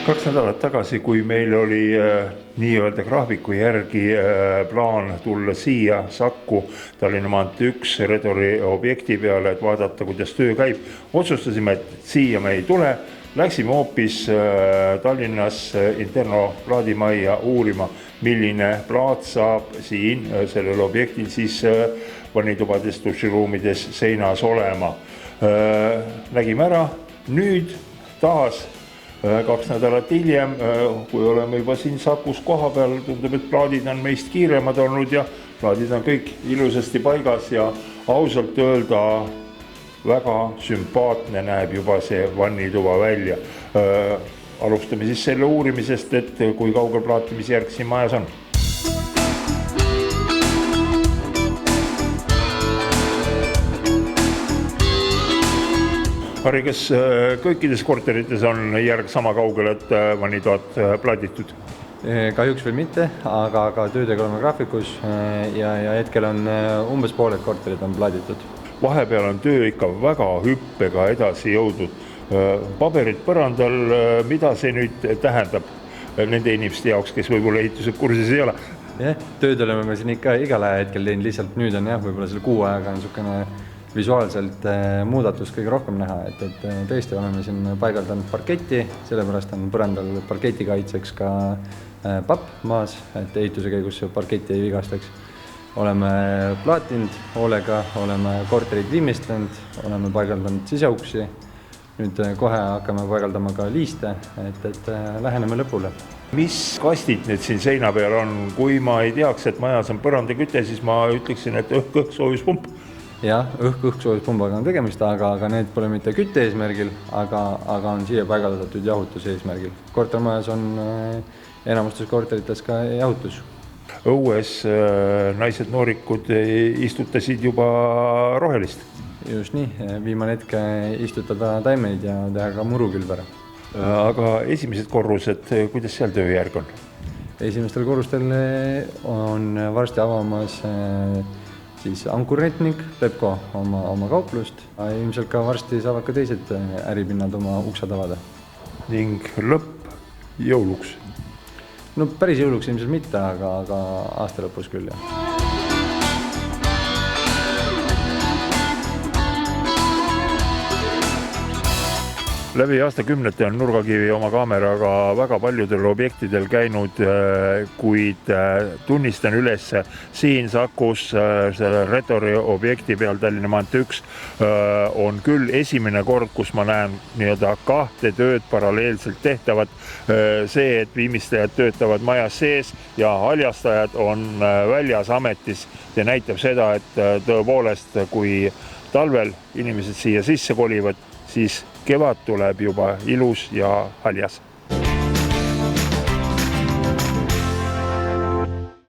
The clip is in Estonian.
2 nädalat tagasi, kui meil oli nii-öelda graafiku järgi plaan tulla siia Saku Tallinna maantee 1 Redori objekti peale, et vaadata, kuidas töö käib, otsustasime, et siia me ei tule. Läksime hoopis Tallinnas Interno plaadimajja uurima, milline plaat saab siin sellel objektil siis vannitubades, duširuumides seinas olema. Nägime ära, nüüd taas 2 nädalat hiljem, kui oleme juba siin Sakus koha peal, tundub, et plaadid on meist kiiremad olnud ja plaadid on kõik ilusasti paigas ja ausalt öelda väga sümpaatne näeb juba see vannituba välja. Alustame siis selle uurimisest, et kui kaugel plaatimisjärg siin majas on. Harri, kas kõikides korterites on järg sama kaugel, et vannitoad plaaditud? Kahjuks veel mitte, aga töödega oleme graafikus ja hetkel on umbes pooled korterid on plaaditud. Vahepeal on töö ikka väga hüppega edasi jõudnud. Paberid põrandal, mida see nüüd tähendab nende inimeste jaoks, kes võib-olla ehitused kursis ei ole? Tööd oleme me siin ikka igal hetkel teinud, lihtsalt nüüd on võib-olla selle kuu ajaga on niisugune visuaalselt muudatust kõige rohkem näha, et tõesti oleme siin paigaldanud parketti, sellepärast on põrandal parketi kaitseks ka papp maas, et ehituse käigus parketti ei vigastaks. Oleme plaatinud hoolega, oleme korterid viimistlenud, oleme paigaldanud siseuksi, nüüd kohe hakkame paigaldama ka liiste, et läheneme lõpule. Mis kastid need siin seina peal on? Kui ma ei teaks, et majas on põrandaküte, siis ma ütleksin, et õhk-soojuspump. Jah, õhk-soojuspumbaga on tegemist, aga need pole mitte kütte eesmärgil, aga on siia paigaldatud jahutuse eesmärgil. Kortermajas on enamustes korterites ka jahutus. Õues naised noorikud istutasid juba rohelist. Just nii, viimane hetk istutada taimeid ja teha ka muru külv ära. Aga esimesed korrused, kuidas seal tööjärg on? Esimestel korrustel on varsti avamas siis Ankurretnik, Pepko oma kauplust. Ilmselt ka varsti saavad ka teised äripinnad oma uksed avada. Ning lõpp jõuluks? No päris jõuluks ilmselt mitte, aga aasta lõpus küll, jah. Läbi aastakümnete on Nurgakivi oma kaameraga väga paljudel objektidel käinud, kuid tunnistan üles siin Sakus selle Redori objekti peal Tallinna maantee 1 on küll esimene kord, kus ma näen nii-öelda 2 tööd paralleelselt tehtavat. See, et viimistajad töötavad majas sees ja haljastajad on väljas ametis, see näitab seda, et tõepoolest, kui talvel inimesed siia sisse kolivad, siis kevad tuleb juba ilus ja haljas.